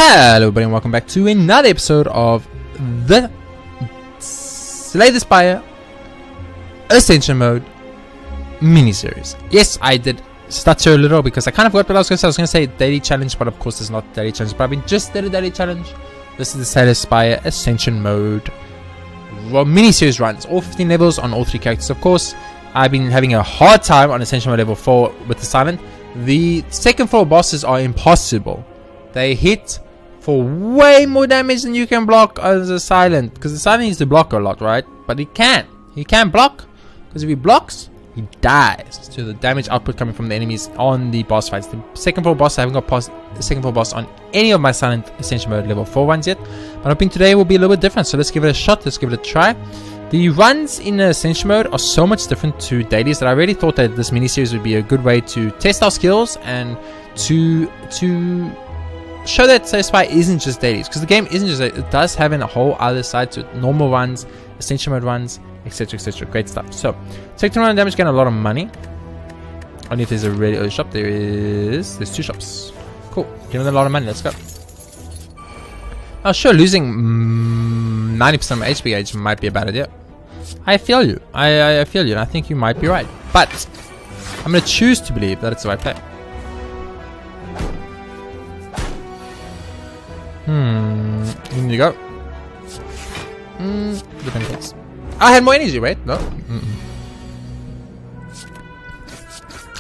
Hello everybody and welcome back to another episode of the Slay the Spire Ascension Mode Mini Series. Yes, I did stutter a little because I kind of forgot what I was going to say. I was going to say daily challenge, but of course it's not daily challenge, but I've been just did a daily challenge. This is the Slay the Spire Ascension Mode Mini Series runs. All 15 levels on all 3 characters, of course. I've been having a hard time on Ascension Mode level 4 with the silent. The second floor bosses are impossible. They hit for way more damage than you can block as a silent, because the silent needs to block a lot, right? But he can't block, because if he blocks, he dies to the damage output coming from the enemies on the boss fights. The second floor boss, I haven't got past the second floor boss on any of my silent Ascension Mode level 4 ones yet, but I'm hoping today will be a little bit different. So let's give it a shot, let's give it a try. The runs in Ascension Mode are so much different to dailies that I really thought that this mini series would be a good way to test our skills and to show that Slay the Spire isn't just dailies, because the game isn't just it does have a whole other side to it. Normal runs, Ascension Mode runs, etc, etc. Great stuff. So take 2 damage, get a lot of money. Only if there's a really early shop. There's 2 shops. Cool, give them a lot of money. Let's go. Oh sure, losing 90% of my HP gauge might be a bad idea. I feel you. I feel you, and I think you might be right. But I'm gonna choose to believe that it's the right play. In you go. Depends. I had more energy, wait. No.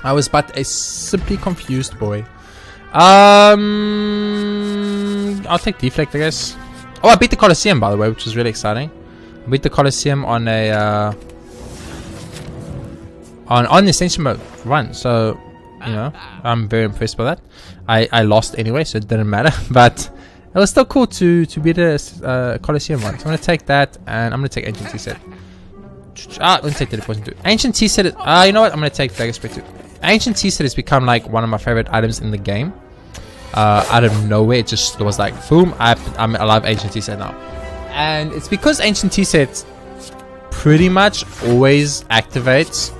I was but a simply confused boy. I'll take deflect, I guess. Oh, I beat the Colosseum, by the way, which is really exciting. I beat the Colosseum on a on the Ascension Mode run, so you know I'm very impressed by that. I lost anyway, so it didn't matter, but it was still cool to beat a Colosseum one. So I'm gonna take that, and I'm gonna take Ancient Tea Set. I'm gonna take Deadly Poison too. Ancient Tea Set. You know what? I'm gonna take Dagger Spray too. Ancient Tea Set has become like one of my favorite items in the game. Out of nowhere, it just was like boom. I love Ancient Tea Set now, and it's because Ancient Tea Set pretty much always activates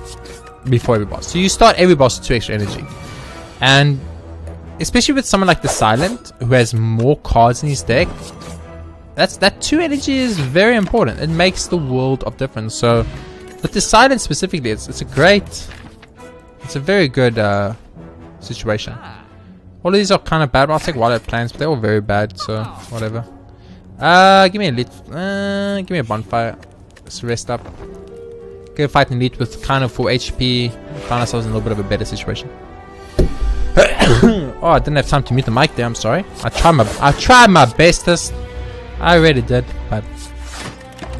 before every boss. So you start every boss with 2 extra energy, and especially with someone like the Silent, who has more cards in his deck, that 2 energy is very important. It makes the world of difference. So with the Silent specifically, it's a very good situation. All of these are kind of bad. I'll take Wildlife Plants, but they're all very bad, so whatever. Give me a elite. Give me a bonfire. Let's rest up. Go fight an elite with kind of full HP. Find ourselves in a little bit of a better situation. Oh, I didn't have time to mute the mic there. I'm sorry. I tried my bestest. I really did, but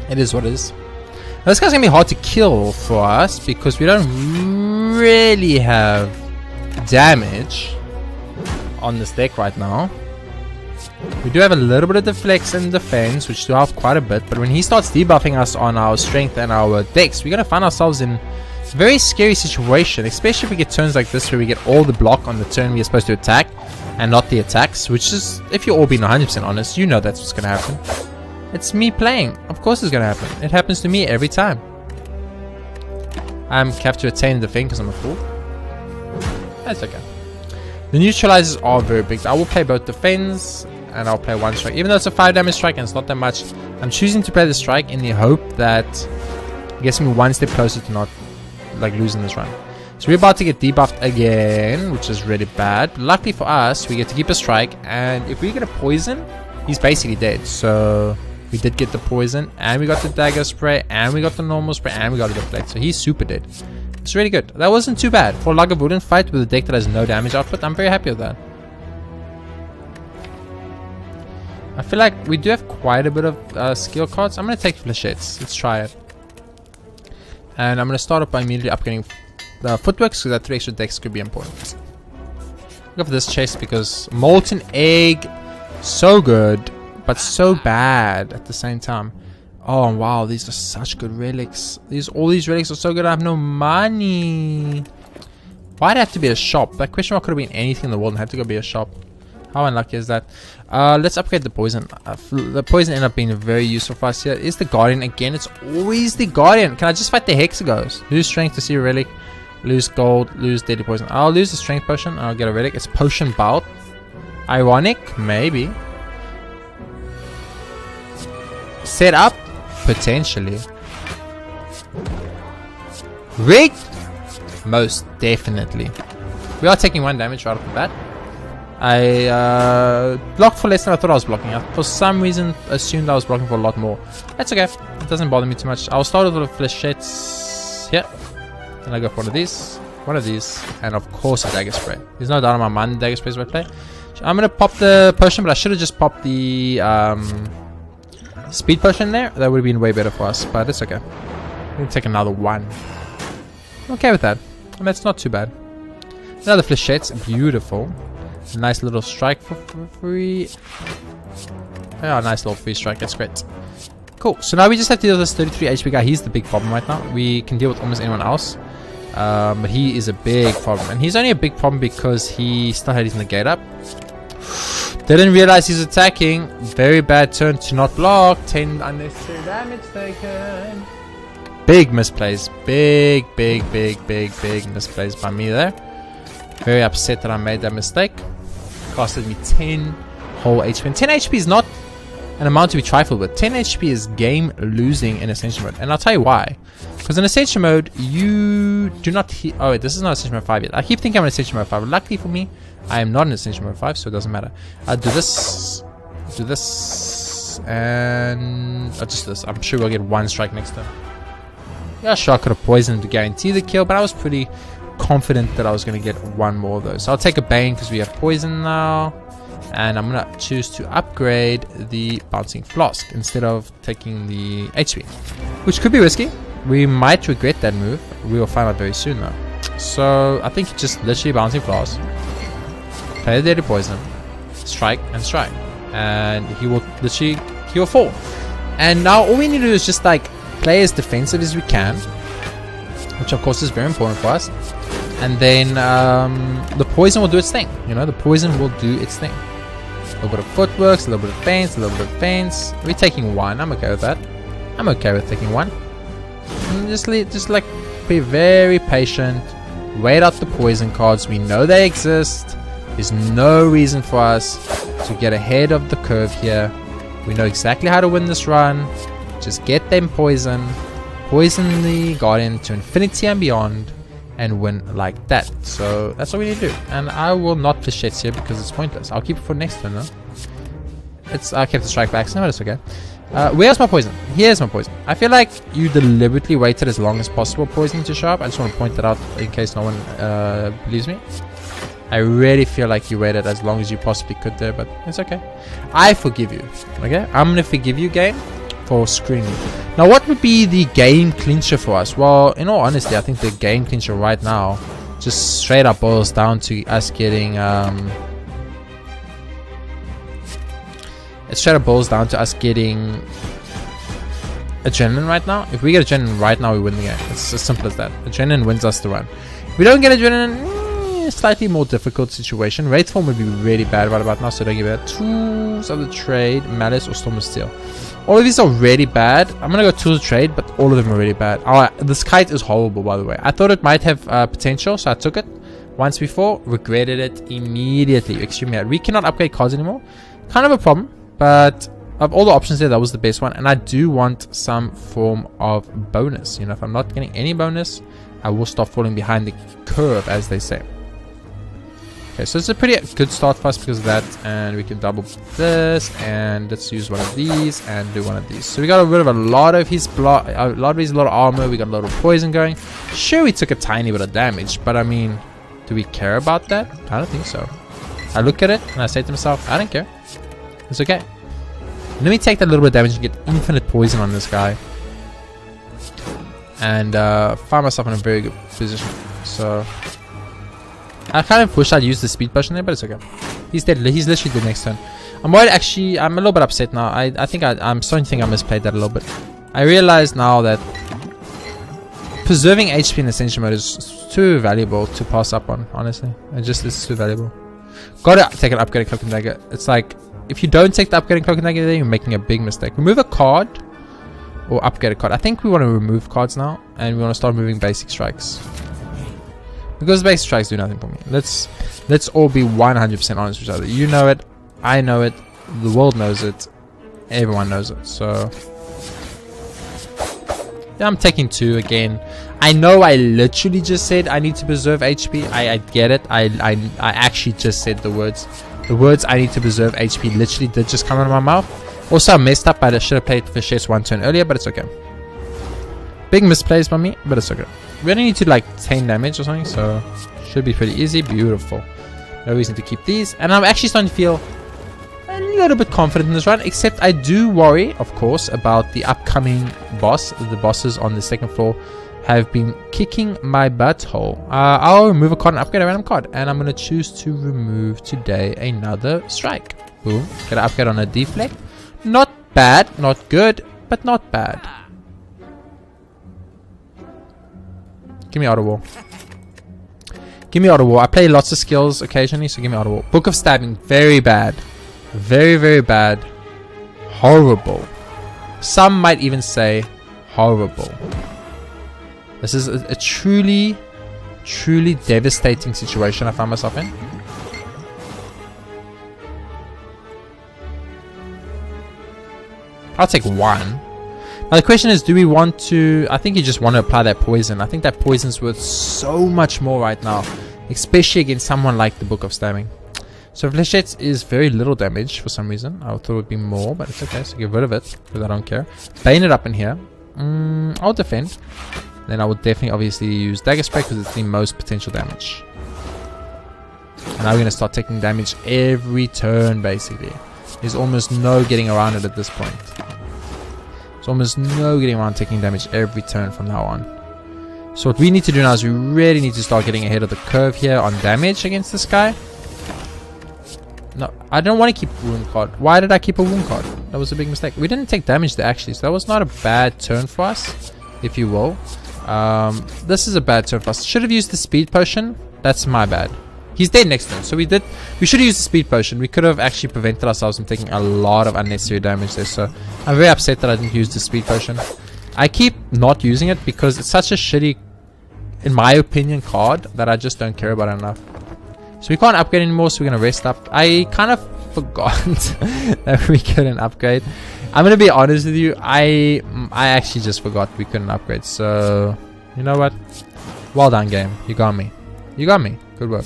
it is what it is. Now, this guy's gonna be hard to kill for us because we don't really have damage on this deck right now. We do have a little bit of deflex and defense, which do help quite a bit, but when he starts debuffing us on our strength and our dex, we're gonna find ourselves in a very scary situation, especially if we get turns like this where we get all the block on the turn we are supposed to attack and not the attacks, which is, if you're all being 100% honest, you know that's what's gonna happen. It's me playing. Of course it's gonna happen. It happens to me every time. I'm have to attain the thing because I'm a fool. That's okay. The neutralizers are very big. I will play both defense and I'll play 1 strike. Even though it's a 5 damage strike and it's not that much, I'm choosing to play the strike in the hope that it gets me 1 step closer to not like losing this run. So we're about to get debuffed again, which is really bad. But luckily for us, we get to keep a strike, and if we get a poison, he's basically dead. So we did get the poison, and we got the dagger spray, and we got the normal spray, and we got the deflect. So he's super dead. It's really good. That wasn't too bad. For a Lagavulin fight with a deck that has no damage output, I'm very happy with that. I feel like we do have quite a bit of skill cards. I'm going to take Flechettes. Let's try it. And I'm going to start off by immediately upgrading the footworks, because that 3 extra decks could be important. Go for this chest because Molten Egg, so good, but so bad at the same time. Oh wow, these are such good relics. All these relics are so good. I have no money. Why'd it have to be a shop? That question mark could have been anything in the world and had to go be a shop. How unlucky is that? Let's upgrade the poison. The poison ended up being very useful for us here. Is the Guardian again? It's always the Guardian. Can I just fight the Hexagos? Lose strength to see a relic. Lose gold. Lose deadly poison. I'll lose the strength potion and I'll get a relic. It's potion bout. Ironic? Maybe. Set up? Potentially. Rigged? Most definitely. We are taking 1 damage right off the bat. I blocked for less than I thought I was blocking. I, for some reason, assumed I was blocking for a lot more. That's okay. It doesn't bother me too much. I'll start with a little flechettes here. Then I go for one of these, and of course a dagger spray. There's no doubt in my mind dagger spray is what I play. I'm gonna pop the potion, but I should have just popped the speed potion there. That would have been way better for us, but it's okay. We're gonna take another one. I'm okay with that. And that's not too bad. Another flechettes, beautiful. Nice little strike for free. Yeah, nice little free strike. That's great. Cool. So now we just have to deal with this 33 HP guy. He's the big problem right now. We can deal with almost anyone else. But he is a big problem. And he's only a big problem because he still had his negate up. Didn't realize he's attacking. Very bad turn to not block. 10 unnecessary damage taken. Big misplays. Big misplays by me there. Very upset that I made that mistake. Costed me 10 whole HP. And 10 HP is not an amount to be trifled with. 10 HP is game losing in Ascension Mode. And I'll tell you why. Because in Ascension Mode, you do not... Oh, wait, this is not Ascension Mode 5 yet. I keep thinking I'm in Ascension Mode 5. Luckily for me, I am not in Ascension Mode 5, so it doesn't matter. I'll do this, and I'll just do this. I'm sure we'll get 1 strike next turn. Yeah, sure, I could have poisoned to guarantee the kill, but I was pretty confident that I was going to get 1 more of those. So I'll take a Bane because we have poison now. And I'm going to choose to upgrade the Bouncing Flask instead of taking the HP. Which could be risky. We might regret that move. We will find out very soon though. So I think just literally Bouncing Flask. Play the Deadly Poison. Strike and strike. And he will literally, he will fall. And now all we need to do is just like play as defensive as we can. Which of course is very important for us. And then the poison will do its thing. You know, the poison will do its thing. A little bit of footworks, a little bit of feints, a little bit of feints. We're taking 1. I'm okay with that. I'm okay with taking 1. And just like be very patient. Wait out the poison cards. We know they exist. There's no reason for us to get ahead of the curve here. We know exactly how to win this run. Just get them poison. Poison the Guardian to infinity and beyond. And win like that. So that's what we need to do. And I will not flechettes here because it's pointless. I'll keep it for next turn though. I kept the strike back, so no, it's okay. Where's my poison? Here's my poison. I feel like you deliberately waited as long as possible poison to show up. I just want to point that out in case no one believes me. I really feel like you waited as long as you possibly could there, but it's okay. I forgive you. Okay? I'm gonna forgive you, game, for screaming. Now, what would be the game clincher for us? Well, in all honesty, I think the game clincher right now just straight up boils down to us getting it straight up boils down to us getting Adrenaline right now. If we get Adrenaline right now, we win the game. It's as simple as that. Adrenaline wins us the run. If we don't get Adrenaline, slightly more difficult situation. Wraith form would be really bad right about now, so don't give it. Tools of the Trade, Malice, or Storm of Steel. All of these are really bad. I'm gonna go Tools of Trade, but all of them are really bad. This kite is horrible, by the way. I thought it might have potential, so I took it once before. Regretted it immediately. Extremely bad. We cannot upgrade cards anymore. Kind of a problem, but of all the options there, that was the best one. And I do want some form of bonus. You know, if I'm not getting any bonus, I will start falling behind the curve, as they say. Okay, so it's a pretty good start for us because of that, and we can double this, and let's use one of these and do one of these. So we got rid of a lot of his block, a lot of armor. We got a lot of poison going. Sure, we took a tiny bit of damage, but I mean, do we care about that? I don't think so. I look at it and I say to myself, I don't care. It's okay. Let me take that little bit of damage and get infinite poison on this guy, and find myself in a very good position. So I kind of wish I'd used the speed potion there, but it's okay. He's dead. He's literally dead next turn. I'm worried. Actually, I'm a little bit upset now. I think I'm starting to think I misplayed that a little bit. I realize now that preserving HP in Ascension Mode is too valuable to pass up on. Honestly, it just is too valuable. Gotta take an upgraded Cloak and Dagger. It's like, if you don't take the upgraded Cloak and Dagger there, you're making a big mistake. Remove a card or upgrade a card. I think we want to remove cards now, and we want to start moving basic strikes. Because basic strikes do nothing for me. Let's all be 100% honest with each other. You know it, I know it, the world knows it, everyone knows it. So Yeah, I'm taking 2 again. I know I literally just said I need to preserve HP. I get it. I actually just said the words. The words I need to preserve HP literally did just come out of my mouth. Also, I messed up. I should have played Fishes 1 turn earlier, but it's okay. Big misplays by me, but it's okay. We only need to like 10 damage or something, so should be pretty easy. Beautiful. No reason to keep these. And I'm actually starting to feel a little bit confident in this run, except I do worry, of course, about the upcoming boss. The bosses on the second floor have been kicking my butthole. I'll remove a card and upgrade a random card, and I'm going to choose to remove today another strike. Boom. Get an upgrade on a deflect. Not bad, not good, but not bad. Give me auto war. Give me auto war. I play lots of skills occasionally, so give me auto war. Book of Stabbing, very bad. Very, very bad. Horrible. Some might even say horrible. This is a truly, truly devastating situation I found myself in. I'll take 1. Now the question is, do we want to... I think you just want to apply that poison. I think that poison's worth so much more right now, especially against someone like the Book of Stabbing. So Flechettes is very little damage for some reason. I thought it would be more, but it's okay. So get rid of it because I don't care. Bane it up in here. I'll defend. Then I will definitely obviously use Dagger Spray because it's the most potential damage. And now we're going to start taking damage every turn basically. There's almost no getting around it at this point. There's almost no getting around taking damage every turn from now on. So what we need to do now is we really need to start getting ahead of the curve here on damage against this guy. No, I don't want to keep a wound card. Why did I keep a wound card? That was a big mistake. We didn't take damage there actually, so that was not a bad turn for us, if you will. This is a bad turn for us. Should have used the speed potion. That's my bad. He's dead next turn, so we should have used the speed potion. We could have actually prevented ourselves from taking a lot of unnecessary damage there, so I'm very upset that I didn't use the speed potion. I keep not using it because it's such a shitty, in my opinion, card that I just don't care about it enough. So we can't upgrade anymore, so we're going to rest up. I kind of forgot that we couldn't upgrade. I'm going to be honest with you, I actually just forgot we couldn't upgrade. So, you know what? Well done, game. You got me. You got me. Good work.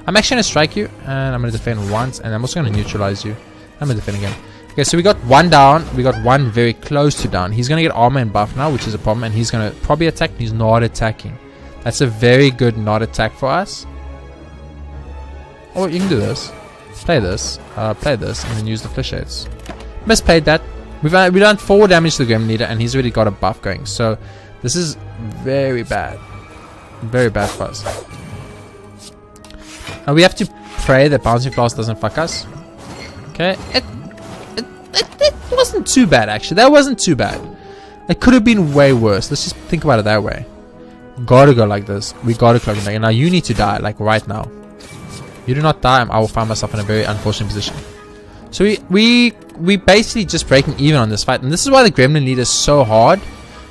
I'm actually going to strike you, and I'm going to defend once, and I'm also going to neutralize you. I'm going to defend again. Okay, so we got 1 down. We got 1 very close to down. He's going to get armor and buff now, which is a problem, and he's going to probably attack. He's not attacking. That's a very good not attack for us. Or you can do this. Play this, and then use the Flechettes. Misplayed that. We've done 4 damage to the Gremlin Leader, and he's already got a buff going. So this is very bad. Very bad for us. Now we have to pray that Bouncing Flask doesn't fuck us. Okay. It wasn't too bad, actually. That wasn't too bad. It could have been way worse. Let's just think about it that way. Gotta go like this. We gotta cloak him back. Now you need to die, like right now. You do not die, I will find myself in a very unfortunate position. So we basically just breaking even on this fight, and this is why the Gremlin Leader is so hard,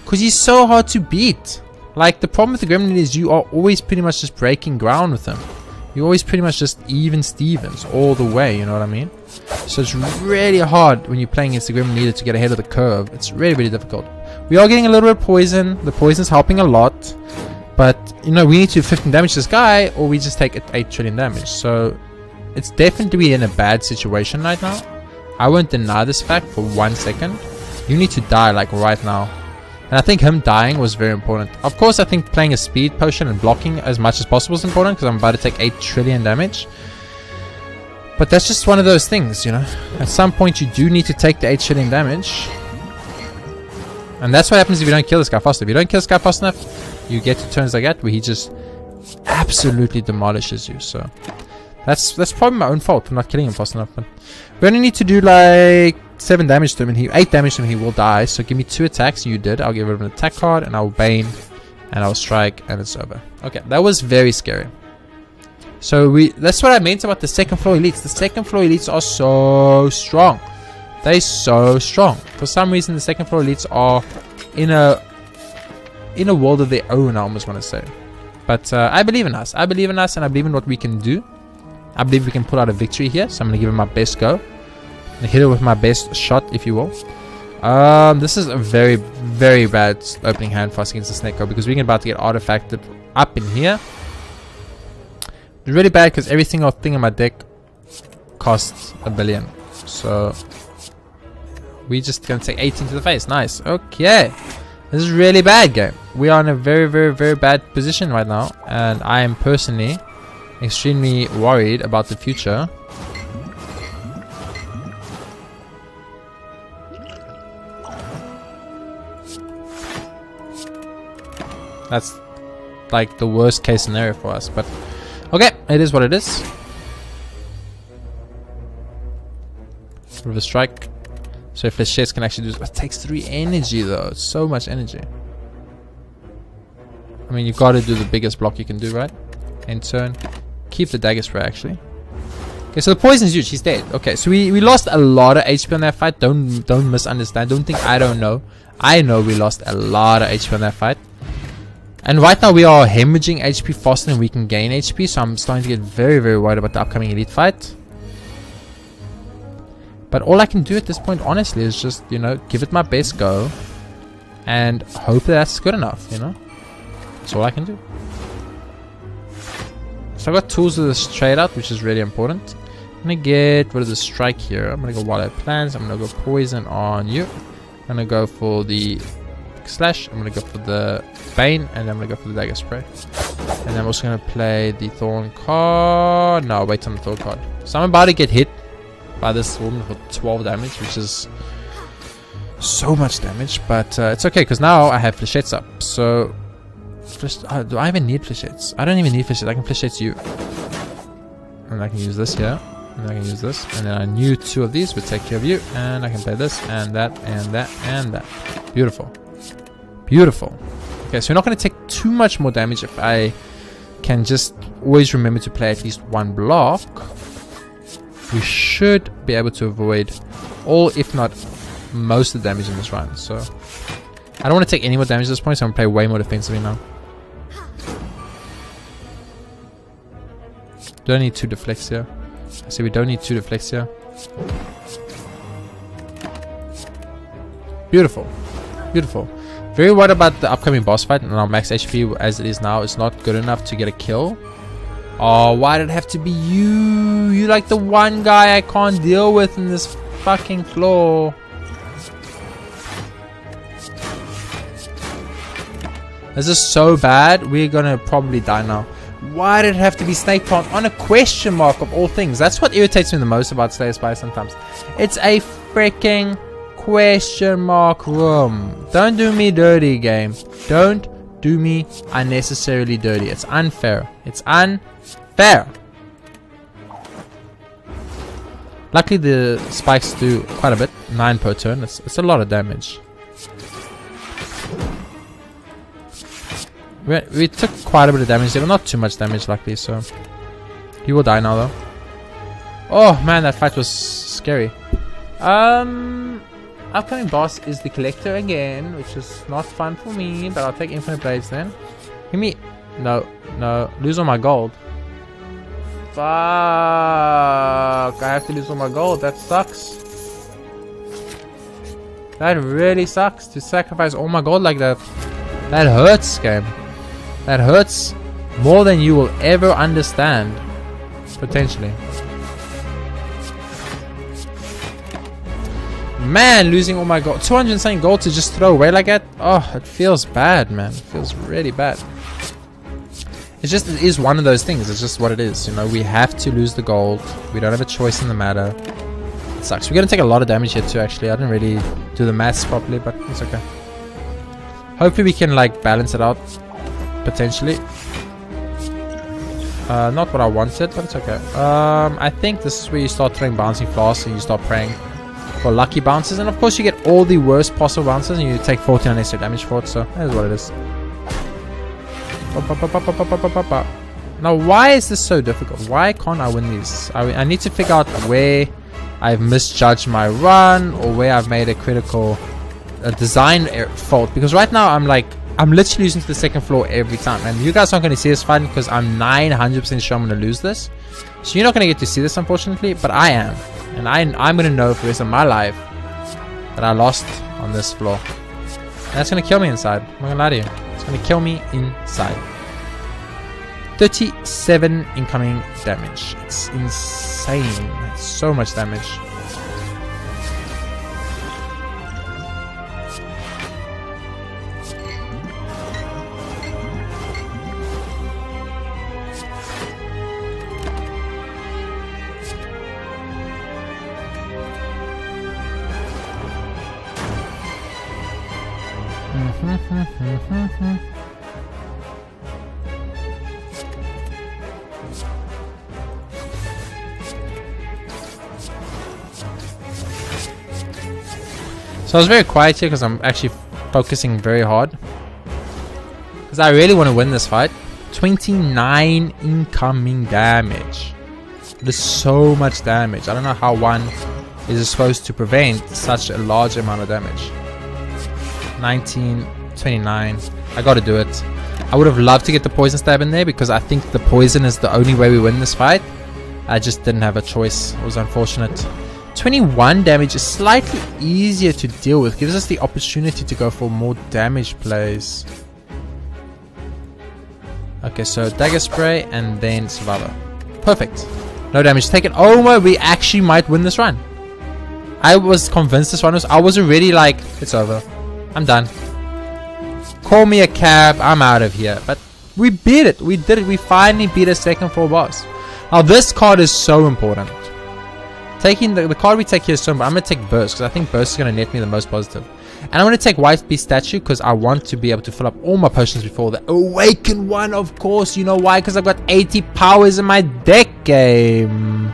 because he's so hard to beat. Like, the problem with the Gremlin Leader is you are always pretty much just breaking ground with him. You're always pretty much just even Stevens all the way, you know what I mean? So it's really hard when you're playing against the Gremlin Leader to get ahead of the curve. It's really, really difficult. We are getting a little bit of poison. The poison's helping a lot. But, you know, we need to 15 damage this guy, or we just take 8 trillion damage. So, it's definitely in a bad situation right now. I won't deny this fact for 1 second. You need to die, like, right now. And I think him dying was very important. Of course, I think playing a speed potion and blocking as much as possible is important, because I'm about to take 8 trillion damage. But that's just one of those things, you know. At some point, you do need to take the 8 trillion damage. And that's what happens if you don't kill this guy fast enough. If you don't kill this guy fast enough, you get to turns like that where he just absolutely demolishes you. So that's probably my own fault for not killing him fast enough. But we only need to do like 7 damage to him, and 8 damage to him, he will die. So give me 2 attacks. You did. I'll give rid of an attack card, and I'll Bane, and I'll strike, and it's over. Okay, that was very scary. So that's what I meant about the second floor elites. The second floor elites are so strong. They're so strong. For some reason, the second floor elites are in a world of their own, I almost want to say. But I believe in us. I believe in us, and I believe in what we can do. I believe we can pull out a victory here. So I'm going to give it my best go. And hit it with my best shot, if you will. This is a very, very bad opening hand for us against the Snake Girl because we're about to get artifacted up in here. It's really bad because every single thing in my deck costs $1 billion. So we just gonna take 18 to the face. Nice. Okay. This is really bad game. We are in a very, very, very bad position right now, and I am personally extremely worried about the future. That's like the worst case scenario for us, but okay, it is what it is. River Strike. So if the shits can actually do this, it takes 3 energy though. It's so much energy. I mean, you gotta do the biggest block you can do, right? End turn. Keep the dagger spray actually. Okay, so the poison's huge. He's dead. Okay, so we lost a lot of HP on that fight. Don't misunderstand. Don't think I don't know. I know we lost a lot of HP on that fight. And right now we are hemorrhaging HP faster than we can gain HP. So I'm starting to get very, very worried about the upcoming elite fight. But all I can do at this point, honestly, is just, you know, give it my best go. And hope that that's good enough, you know. That's all I can do. So I've got tools of this trade out, which is really important. I'm going to get rid of the strike here. I'm going to go Wild Plans. I'm going to go poison on you. I'm going to go for the slash. I'm going to go for the Bane. And then I'm going to go for the dagger spray. And then I'm also going to play the Thorn card. No, wait on the Thorn card. So I'm about to get hit by this woman for 12 damage, which is so much damage. But it's okay, because now I have flechettes up. So do I even need flechettes? I don't even need flechettes. I can flechette you. And I can use this here. And I can use this. And then I knew 2 of these would take care of you. And I can play this and that and that and that. Beautiful. Beautiful. Okay, so we're not going to take too much more damage if I can just always remember to play at least 1 block. We should be able to avoid all, if not most, of the damage in this round. So I don't want to take any more damage at this point, so I'm going to play way more defensively now. Don't need 2 deflects here. I say we don't need 2 deflects here. Beautiful. Beautiful. Very worried about the upcoming boss fight, and our max HP as it is now is not good enough to get a kill. Oh, why did it have to be you? You're like the one guy I can't deal with in this fucking floor. This is so bad. We're gonna probably die now. Why did it have to be Snake Plant on a question mark of all things? That's what irritates me the most about Slay the Spire sometimes. It's a freaking question mark room. Don't do me dirty, game. Don't do me unnecessarily dirty. It's unfair. It's unfair. Luckily the spikes do quite a bit. 9 per turn. It's a lot of damage. We took quite a bit of damage there, but not too much damage luckily, so he will die now though. Oh man, that fight was scary. Upcoming boss is the Collector again, which is not fun for me, but I'll take Infinite Blades then. Give me... No, lose all my gold. Fuck, I have to lose all my gold, that sucks. That really sucks, to sacrifice all my gold like that. That hurts, game. That hurts more than you will ever understand. Potentially. Man, losing all my gold. 200 and something gold to just throw away like that. Oh, it feels bad, man. It feels really bad. It's just, it is one of those things. It's just what it is. You know, we have to lose the gold. We don't have a choice in the matter. It sucks. We're going to take a lot of damage here too, actually. I didn't really do the maths properly, but it's okay. Hopefully we can, like, balance it out. Potentially. Not what I wanted, but it's okay. I think this is where you start throwing bouncing flasks and you start praying for lucky bounces, and of course you get all the worst possible bounces and you take 14 unnecessary damage for it, so that is what it is. Now why is this so difficult? Why can't I win these? I need to figure out where I've misjudged my run or where I've made a critical design fault, because right now I'm literally losing to the second floor every time, and you guys aren't going to see this fight because I'm 900% sure I'm going to lose this, so you're not going to get to see this unfortunately, but I am. And I'm going to know for the rest of my life that I lost on this floor. That's gonna kill me inside. I'm not gonna lie to you. It's gonna kill me inside. 37 incoming damage. It's insane. It's so much damage. So I was very quiet here because I'm actually focusing very hard. Because I really want to win this fight. 29 incoming damage. There's so much damage. I don't know how one is supposed to prevent such a large amount of damage. 19, 29. I gotta do it. I would have loved to get the poison stab in there because I think the poison is the only way we win this fight. I just didn't have a choice. It was unfortunate. 21 damage is slightly easier to deal with. Gives us the opportunity to go for more damage plays. Okay, so dagger spray and then survivor. Perfect. No damage taken. Oh my, we actually might win this run. I was convinced this one was. I was already like, it's over. I'm done. Call me a cab. I'm out of here. But we beat it. We did it. We finally beat a second floor boss. Now this card is so important. Taking the card we take here is so important. I'm going to take Burst because I think Burst is going to net me the most positive. And I'm going to take White Beast Statue because I want to be able to fill up all my potions before the Awaken one, of course. You know why? Because I've got 80 powers in my deck game.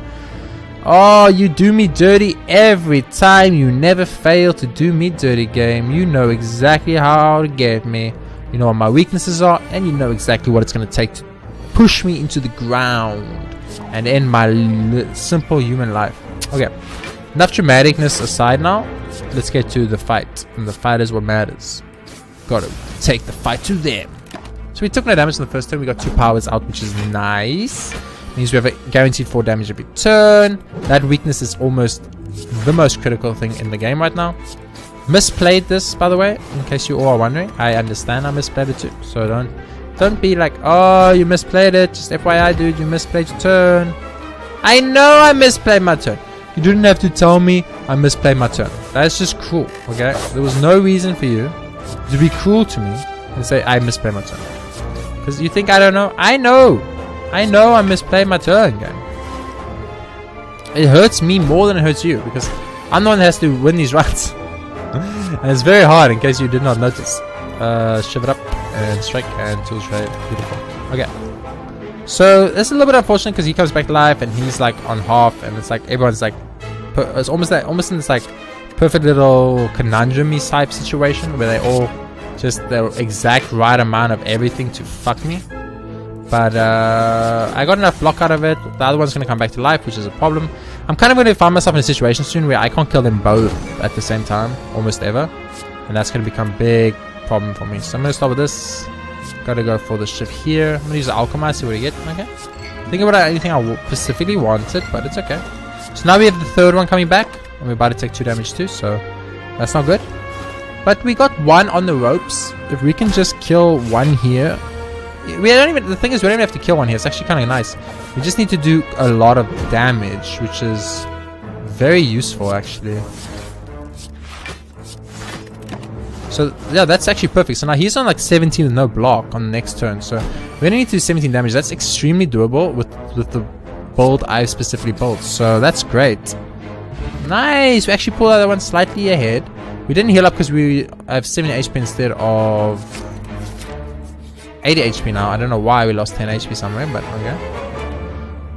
Oh, you do me dirty every time. You never fail to do me dirty, game. You know exactly how to get me. You know what my weaknesses are, and you know exactly what it's going to take to push me into the ground and end my simple human life. Okay, enough dramaticness aside now. Let's get to the fight, and the fight is what matters. Gotta take the fight to them. So we took no damage in the first turn. We got 2 powers out, which is nice. Means we have a guaranteed 4 damage every turn. That weakness is almost the most critical thing in the game right now. Misplayed this, by the way, in case you all are wondering. I understand I misplayed it too, so don't be like, oh, you misplayed it. Just FYI, dude, you misplayed your turn. I know I misplayed my turn. You didn't have to tell me I misplayed my turn. That's just cruel, okay? There was no reason for you to be cruel to me and say I misplayed my turn. Because you think I don't know? I know I misplayed my turn, game. It hurts me more than it hurts you because I'm the one that has to win these runs. And it's very hard in case you did not notice. Shiv it up and strike and tool trade. Beautiful. Okay. So it's a little bit unfortunate because he comes back to life and he's like on half, and it's like everyone's like, it's almost in this like perfect little conundrum-y type situation where they all just the exact right amount of everything to fuck me. But I got enough block out of it. The other one's going to come back to life, which is a problem. I'm kind of going to find myself in a situation soon where I can't kill them both at the same time, almost ever. And that's going to become a big problem for me. So I'm going to start with this. Got to go for the shift here. I'm going to use the Alchemize, see what I get. Okay. Think about anything I specifically wanted, but it's okay. So now we have the third one coming back. And we're about to take 2 damage too, so that's not good. But we got 1 on the ropes. If we can just kill 1 here. The thing is, we don't even have to kill 1 here. It's actually kind of nice. We just need to do a lot of damage, which is very useful, actually. So, yeah, that's actually perfect. So now he's on like 17 with no block on the next turn. So we only need to do 17 damage. That's extremely doable with the build I specifically built. So that's great. Nice. We actually pulled that one slightly ahead. We didn't heal up because we have 70 HP instead of 80 HP now. I don't know why we lost 10 HP somewhere, but okay.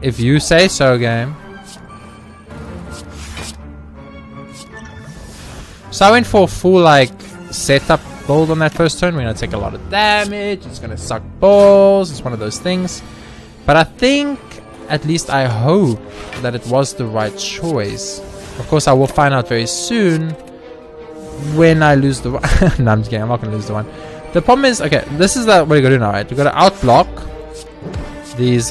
If you say so, game. So I went for a full like setup build on that first turn. We're gonna take a lot of damage. It's gonna suck balls. It's one of those things. But I think, at least I hope, that it was the right choice. Of course, I will find out very soon when I lose the one. No, I'm just kidding. I'm not gonna lose the one. The problem is, okay, this is what we're gonna do now, right? We're gonna outblock these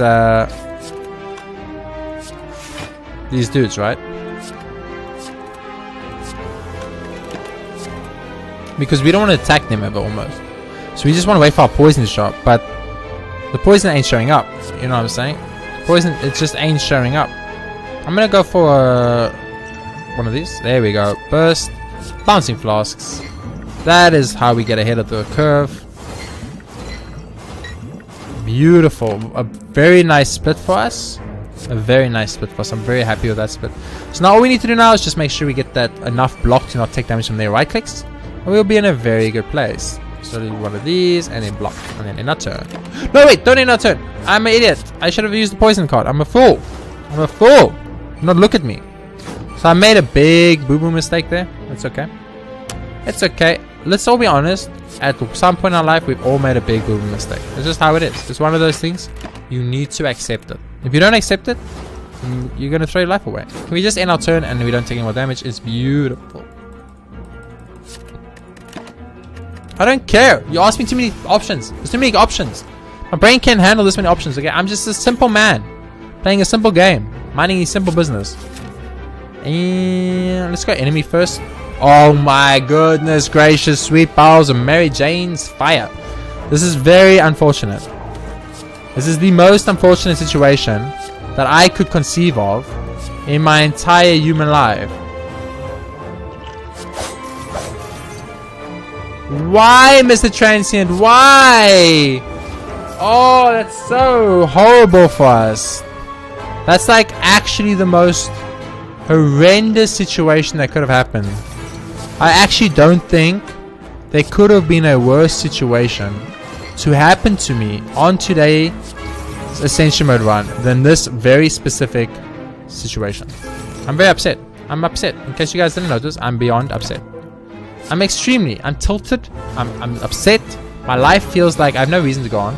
dudes, right? because we don't want to attack them ever, almost. So we just want to wait for our poison to show up, but the poison ain't showing up. You know what I'm saying? Poison, it just ain't showing up. I'm gonna go for one of these. There we go. Burst, bouncing flasks. That is how we get ahead of the curve. Beautiful. A very nice split for us. A very nice split for us. I'm very happy with that split. So now all we need to do now is just make sure we get that enough block to not take damage from their right clicks, and we'll be in a very good place. So do one of these and then block, and then in our turn. No, wait, don't end our turn. I'm an idiot. I should have used the poison card. I'm a fool. I'm a fool. Not look at me. So I made a big boo-boo mistake there. It's okay. It's okay. Let's all be honest. At some point in our life, we've all made a big boo-boo mistake. It's just how it is. It's one of those things. You need to accept it. If you don't accept it, you're going to throw your life away. Can we just end our turn and we don't take any more damage? It's beautiful. I don't care. You asked me too many options. There's too many options. My brain can't handle this many options. Okay, I'm just a simple man playing a simple game, minding a simple business. And let's go enemy first. Oh my goodness gracious, sweet bowels of Mary Jane's fire. This is very unfortunate. This is the most unfortunate situation that I could conceive of in my entire human life. Why, Mr. Transient? Why? Oh, that's so horrible for us. That's like actually the most horrendous situation that could have happened. I actually don't think there could have been a worse situation to happen to me on today's Ascension Mode run than this very specific situation. I'm very upset. I'm upset. In case you guys didn't notice, I'm beyond upset. I'm tilted. I'm upset. My life feels like I have no reason to go on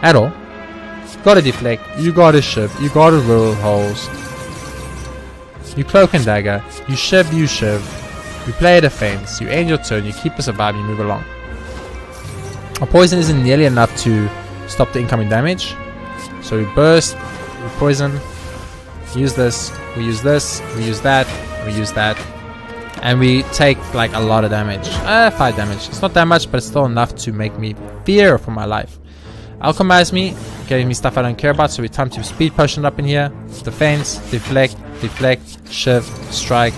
at all. You gotta deflect. You gotta shift. You gotta roll holes. You cloak and dagger. You shiv. You play a defense. You end your turn. You keep us alive. You move along. Our poison isn't nearly enough to stop the incoming damage. So we burst. We poison. Use this. We use this. We use that. We use that. And we take like a lot of damage. 5 damage. It's not that much, but it's still enough to make me fear for my life. Alchemize me, getting me stuff I don't care about. So we time to speed potion up in here. Defense, deflect, shift, strike,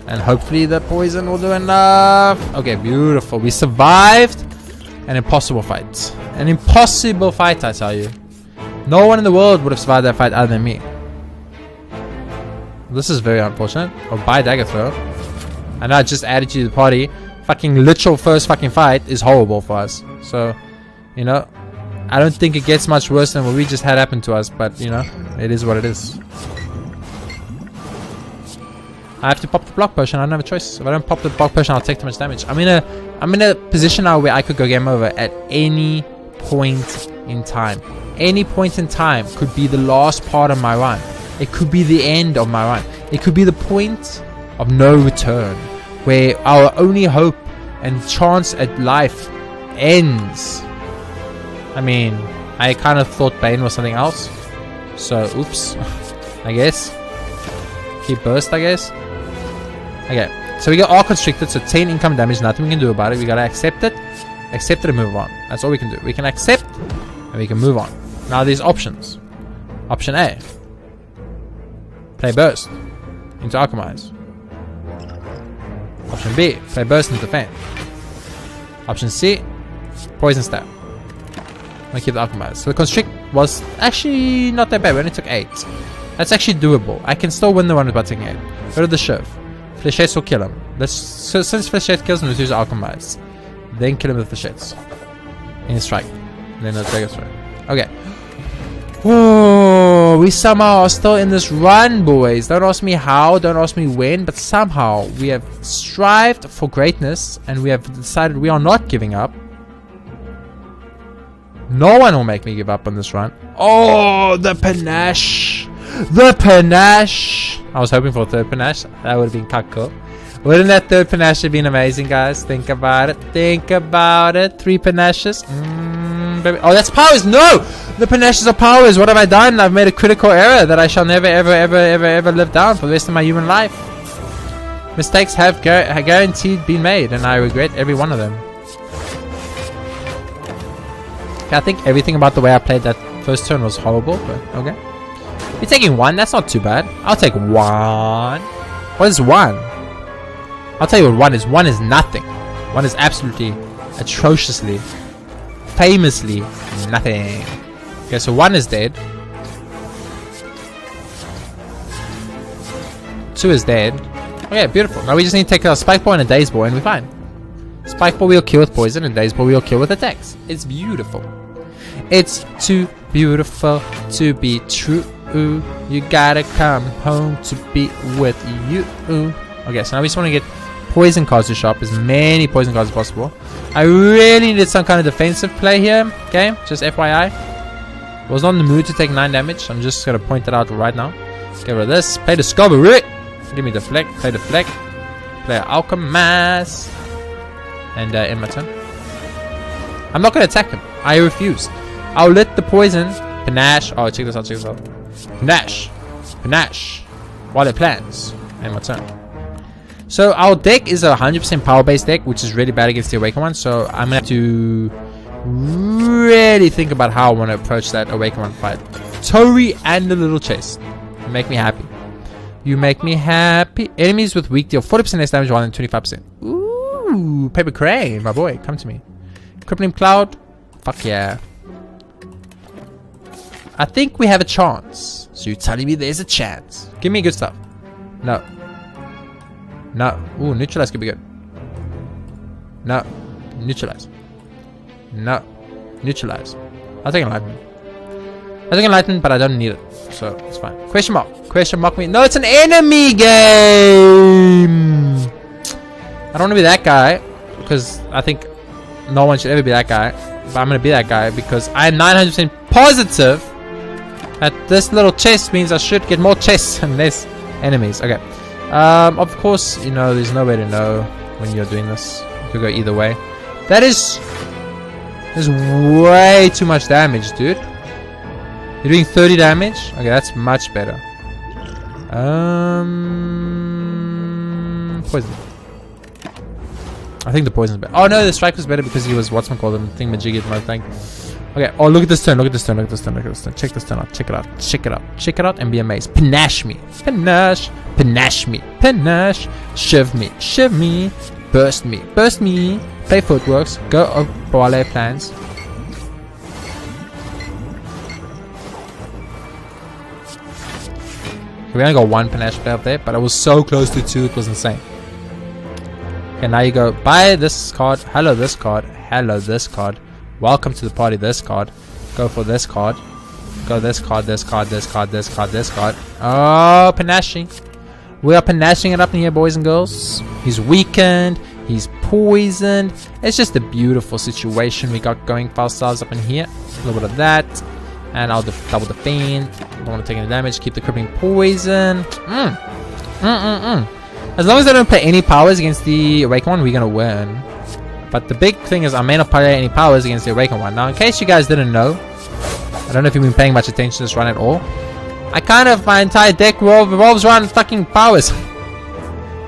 and hopefully the poison will do enough. Okay, beautiful. We survived an impossible fight. An impossible fight, I tell you. No one in the world would have survived that fight other than me. This is very unfortunate. Oh, buy dagger throw. I know I just added you to the party. Fucking literal first fucking fight is horrible for us. So, you know, I don't think it gets much worse than what we just had happen to us. But, you know, it is what it is. I have to pop the block potion. I don't have a choice. If I don't pop the block potion, I'll take too much damage. I'm in a position now where I could go game over at any point in time. Any point in time could be the last part of my run. It could be the end of my run. It could be the point of no return, where our only hope and chance at life ends. I mean, I kind of thought Bane was something else. So, oops. I guess. Keep burst, I guess. Okay. So we got all constricted, so 10 income damage, nothing we can do about it. We gotta accept it. Accept it and move on. That's all we can do. We can accept and we can move on. Now there's options. Option A. Play burst into alchemize. Option B. Play burst into defend. Option C. Poison stab. I'm gonna keep the alchemize. So the constrict was actually not that bad. We only took 8. That's actually doable. I can still win the one by taking 8. Go to the shiv. Flechettes will kill him. So since Flechette kills him, let's use alchemize. Then kill him with Flechettes. In his strike. And then the dagger throw. Okay. Oh, we somehow are still in this run, boys. Don't ask me how, don't ask me when, but somehow we have strived for greatness and we have decided we are not giving up. No one will make me give up on this run. Oh, the panache. The panache. I was hoping for a third panache. That would have been cool. Wouldn't that third panache have been amazing, guys? Think about it. Think about it. 3 panaches. Baby. Oh, that's powers. No! The panaches are powers. What have I done? I've made a critical error that I shall never, ever live down for the rest of my human life. Mistakes have guaranteed been made, and I regret every one of them. Okay, I think everything about the way I played that first turn was horrible, but okay. You're taking 1, that's not too bad. I'll take 1. What is 1? I'll tell you what 1 is. 1 is nothing. 1 is absolutely, atrociously, famously nothing. Okay, so 1 is dead. 2 is dead. Okay, beautiful. Now we just need to take a Spike Ball and a Daze Ball and we're fine. Spike Ball we'll kill with poison and Daze Ball we'll kill with attacks. It's beautiful. It's too beautiful to be true. You gotta come home to be with you. Okay, so now we just want to get poison cards to shop, as many poison cards as possible. I really needed some kind of defensive play here. Okay, just FYI. I was not in the mood to take 9 damage. I'm just gonna point it out right now. Let's get rid of this. Play Discovery. Give me Deflect. Play Deflect. Play Alchemist. And end my turn. I'm not gonna attack him. I refuse. I'll let the poison panache. Oh, check this out. Check this out. Panache. While it plans. End my turn. So our deck is a 100% power based deck, which is really bad against the Awakened one. So I'm gonna have to really think about how I want to approach that Awakened one fight. Tori and the little chest. You make me happy. You make me happy. Enemies with weak deal 40% less damage rather than 25%. Ooh, Paper Crane, my boy, come to me. Crippling Cloud. Fuck yeah. I think we have a chance. So you're telling me there's a chance. Give me good stuff. No. No. Ooh, Neutralize could be good. No. Neutralize. No. Neutralize. I'll take Enlightenment. I'll take Enlightenment, but I don't need it. So, it's fine. Question mark. Question mark me. No, it's an enemy game! I don't want to be that guy. Because I think no one should ever be that guy. But I'm going to be that guy because I'm 900% positive that this little chest means I should get more chests and less enemies. Okay. Of course, you know, there's no way to know when you're doing this. It could go either way. That is way too much damage, dude. You're doing 30 damage? Okay, that's much better. Poison. I think the poison's better. Oh no, the strike was better because he was whatchamacallit him thingamajiggy my thing. Okay, oh look at this turn, look at this turn, look at this turn, look at this turn. Check this turn out, check it out, check it out, check it out and be amazed. Panache me. Panache. Panache me. Panache. Shiv me. Shiv me. Burst me. Burst me. Play footworks. Go up ballet plans. We only got 1 panache play up there, but I was so close to 2, it was insane. Okay, now you go buy this card. Hello, this card. Hello, this card. Welcome to the party, this card. Go for this card. Go this card, this card, this card, this card, this card. Oh, panaching. We are panaching it up in here, boys and girls. He's weakened. He's poisoned. It's just a beautiful situation we got going for ourselves up in here. A little bit of that. And I'll double defend. Don't want to take any damage. Keep the crippling poison. As long as I don't play any powers against the Awakened one, we're going to win. But the big thing is I may not play any powers against the Awakened one. Now, in case you guys didn't know, I don't know if you've been paying much attention to this run at all. My entire deck revolves around fucking powers.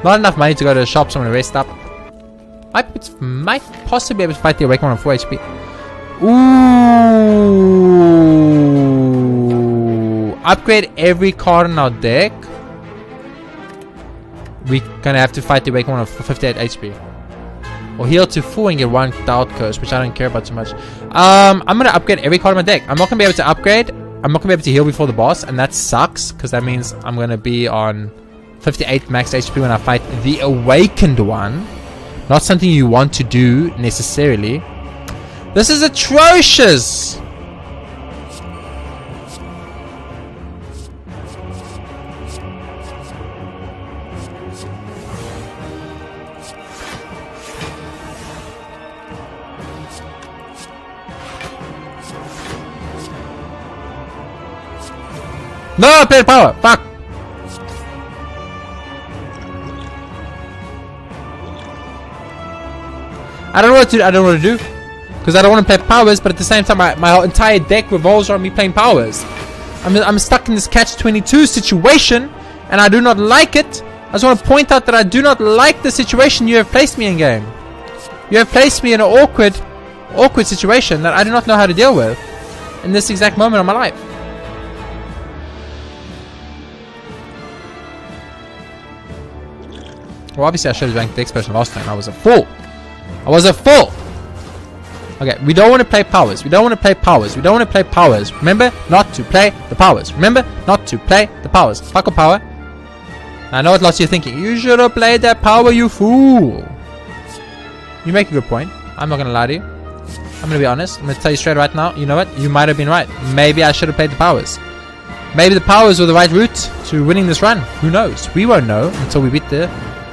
Not enough money to go to the shop, so I'm going to rest up. Might possibly be able to fight the Awakened one on 4 HP. Ooh. Upgrade every card in our deck. We're gonna have to fight the Awakened one for 58 HP. Or heal to full and get 1 Doubt Curse, which I don't care about too much. I'm gonna upgrade every card in my deck. I'm not gonna be able to upgrade. I'm not gonna be able to heal before the boss, and that sucks, because that means I'm gonna be on 58 max HP when I fight the Awakened one. Not something you want to do, necessarily. This is atrocious! No, I played power! Fuck! I don't know what to do. Because I don't want to play powers, but at the same time, my entire deck revolves around me playing powers. I'm stuck in this catch-22 situation, and I do not like it. I just want to point out that I do not like the situation you have placed me in, game. You have placed me in an awkward situation that I do not know how to deal with in this exact moment of my life. Well, obviously I should have ranked the expression last time. I was a fool. I was a fool. Okay, we don't want to play powers. We don't want to play powers. We don't want to play powers. Remember not to play the powers. Remember not to play the powers. Fuck a power. I know what lots of you are thinking. You should have played that power, you fool. You make a good point. I'm not going to lie to you. I'm going to be honest. I'm going to tell you straight right now. You know what? You might have been right. Maybe I should have played the powers. Maybe the powers were the right route to winning this run. Who knows? We won't know until we beat the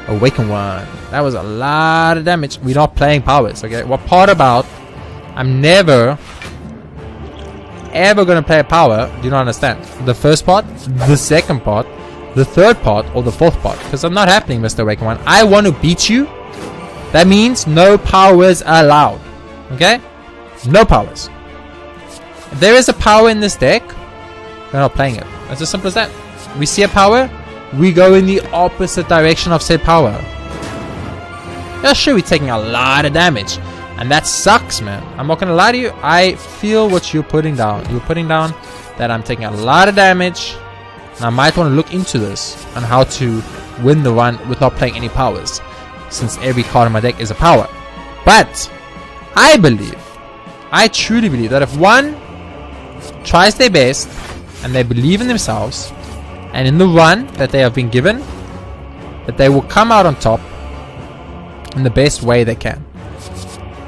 Awakened one. That was a lot of damage. We're not playing powers, okay? What part about I'm never ever gonna play a power, do you not understand? The first part, the second part, the third part, or the fourth part. Because I'm not happening, Mr. Awakened one. I want to beat you. That means no powers allowed. Okay? No powers. If there is a power in this deck, we're not playing it. It's as simple as that. We see a power, we go in the opposite direction of said power. Yeah, sure, we're taking a lot of damage. And that sucks, man. I'm not gonna lie to you. I feel what you're putting down. You're putting down that I'm taking a lot of damage. And I might want to look into this on how to win the run with not playing any powers, since every card in my deck is a power. But I believe, I truly believe that if one tries their best and they believe in themselves and in the run that they have been given, that they will come out on top in the best way they can.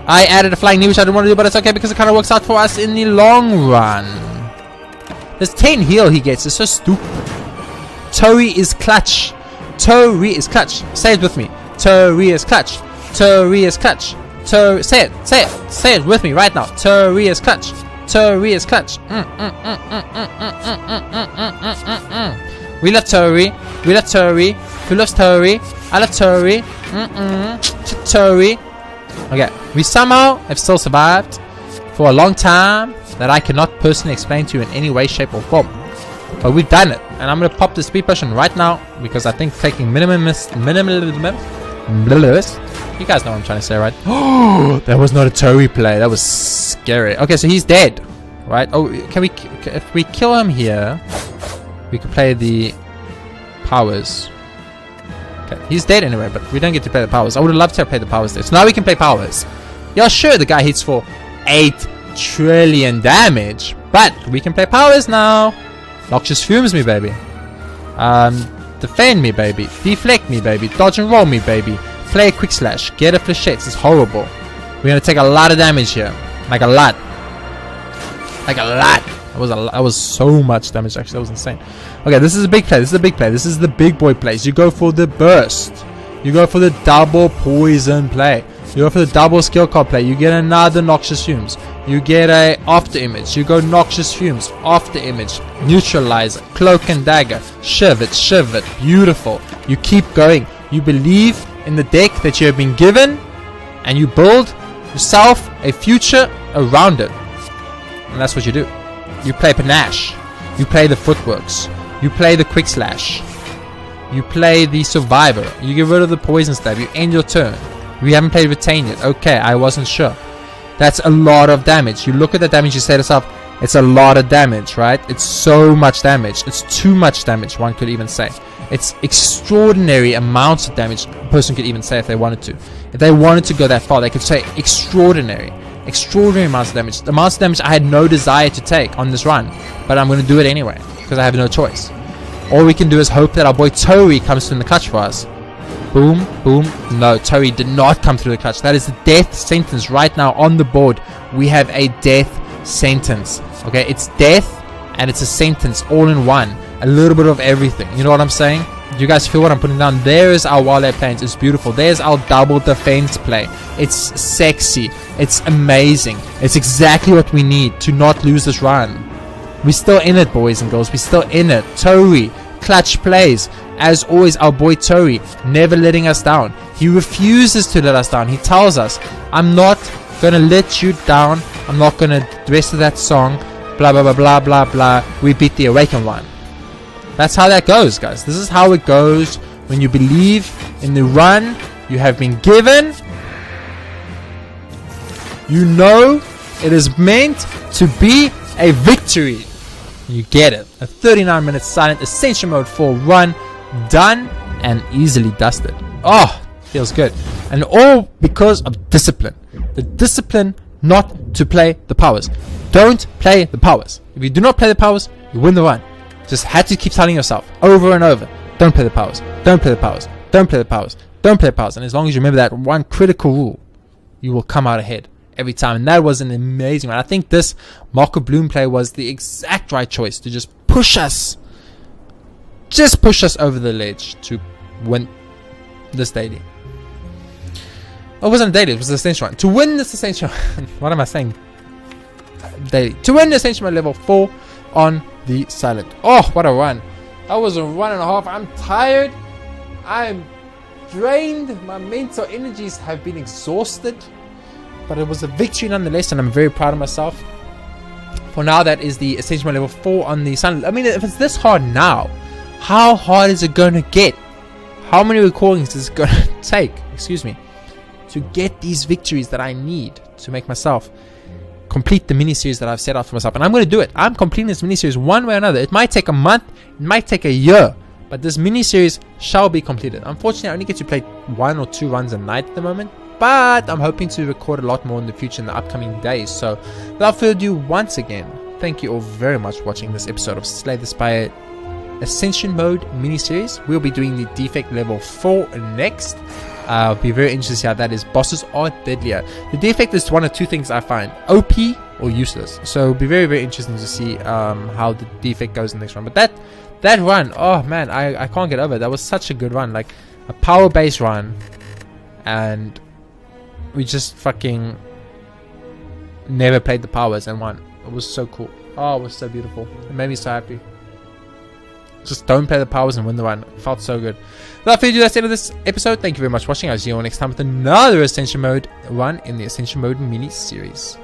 I added a flying knee, which I didn't want to do, but it's okay because it kind of works out for us in the long run. This 10 heal he gets is so stupid. Toei is clutch. Toei is clutch. Say it with me. Toei is clutch. Toei is clutch. Say it. Say it. Say it with me right now. Toei is clutch. Toei is clutch. We love Toei. We love Toei. Who loves Toei? I love Toei. Toei. Okay, we somehow have still survived for a long time that I cannot personally explain to you in any way, shape, or form. But we've done it, and I'm gonna pop the speed potion right now because I think taking minimalist. You guys know what I'm trying to say, right? Oh, that was not a Toei play. That was scary. Okay, so he's dead, right? Oh, can we? If we kill him here, we could play the powers. Okay, he's dead anyway, but we don't get to play the powers. I would have loved to have played the powers there. So now we can play powers. Yeah, sure, the guy hits for 8 trillion damage, but we can play powers now. Noxious Fumes me, baby. Defend me, baby. Deflect me, baby. Dodge and roll me, baby. Play a quick slash. Get a flechette. It's horrible. We're gonna take a lot of damage here. Like a lot. Like a lot. That was so much damage, actually. That was insane. Okay, this is a big play. This is a big play. This is the big boy plays. You go for the burst. You go for the double poison play. You go for the double skill card play. You get another Noxious Fumes. You get a after image. You go Noxious Fumes, after image, neutralizer, cloak and dagger, shiv it, beautiful. You keep going. You believe in the deck that you have been given, and you build yourself a future around it. And that's what you do. You play panache. You play the footworks. You play the quick slash. You play the survivor. You get rid of the poison stab. You end your turn. We haven't played retain yet. Okay, I wasn't sure. That's a lot of damage. You look at the damage, you say to yourself, it's a lot of damage, right? It's so much damage. It's too much damage, one could even say. It's extraordinary amounts of damage, a person could even say if they wanted to. If they wanted to go that far, they could say extraordinary amounts of damage. The amounts of damage I had no desire to take on this run, but I'm going to do it anyway, because I have no choice. All we can do is hope that our boy Toei comes through in the clutch for us. Boom, boom. No, Toei did not come through the clutch. That is the death sentence right now on the board. We have a death sentence. Okay, it's death and it's a sentence all in one. A little bit of everything. You know what I'm saying? Do you guys feel what I'm putting down? There is our Wildlife Plains. It's beautiful. There's our double defense play. It's sexy. It's amazing. It's exactly what we need to not lose this run. We're still in it, boys and girls. We're still in it. Toei, clutch plays. As always, our boy Toei, never letting us down. He refuses to let us down. He tells us, I'm not going to let you down. I'm not going to, the rest of that song, blah, blah, blah, blah, blah, blah. We beat the Awakened one. That's how that goes, guys. This is how it goes when you believe in the run you have been given, you know it is meant to be a victory. You get it. A 39-minute silent Ascension Mode 4 run, done and easily dusted. Oh, feels good. And all because of discipline. The discipline not to play the powers. Don't play the powers. If you do not play the powers, you win the run. Just had to keep telling yourself over and over, don't play the powers, don't play the powers, don't play the powers, don't play the powers. And as long as you remember that one critical rule, you will come out ahead every time. And that was an amazing one. I think this Marco Bloom play was the exact right choice to just push us over the ledge to win this daily. Oh, it wasn't a daily, it was the Ascension one. To win this Ascension what am I saying? Daily. To win the Ascension Mode level 4 on the silent. Oh, what a run. That was a run and a half. I'm tired. I'm drained. My mental energies have been exhausted. But it was a victory nonetheless, and I'm very proud of myself. For now, that is the Ascension Mode level 4 on the silent. I mean, if it's this hard now, how hard is it going to get? How many recordings is it going to take? Excuse me. To get these victories that I need to make myself complete the mini-series that I've set out for myself. And I'm going to do it. I'm completing this mini-series one way or another. It might take a month. It might take a year. But this mini-series shall be completed. Unfortunately, I only get to play 1 or 2 runs a night at the moment. But I'm hoping to record a lot more in the future in the upcoming days. So without further ado, once again, thank you all very much for watching this episode of Slay the Spire Ascension Mode Mini Series. We'll be doing the defect level 4 next. I'll be very interested to see how that is. Bosses are deadlier. The defect is one of 2 things I find: OP or useless. So it'll be very, very interesting to see how the defect goes in the next run. But that run, oh man, I can't get over it. That was such a good run. Like a power-based run, and we just fucking never played the powers and won. It was so cool. Oh, it was so beautiful. It made me so happy. Just don't play the powers and win the run. It felt so good. Without further ado, that's the end of this episode. Thank you very much for watching. I'll see you all next time with another Ascension Mode run in the Ascension Mode Mini Series.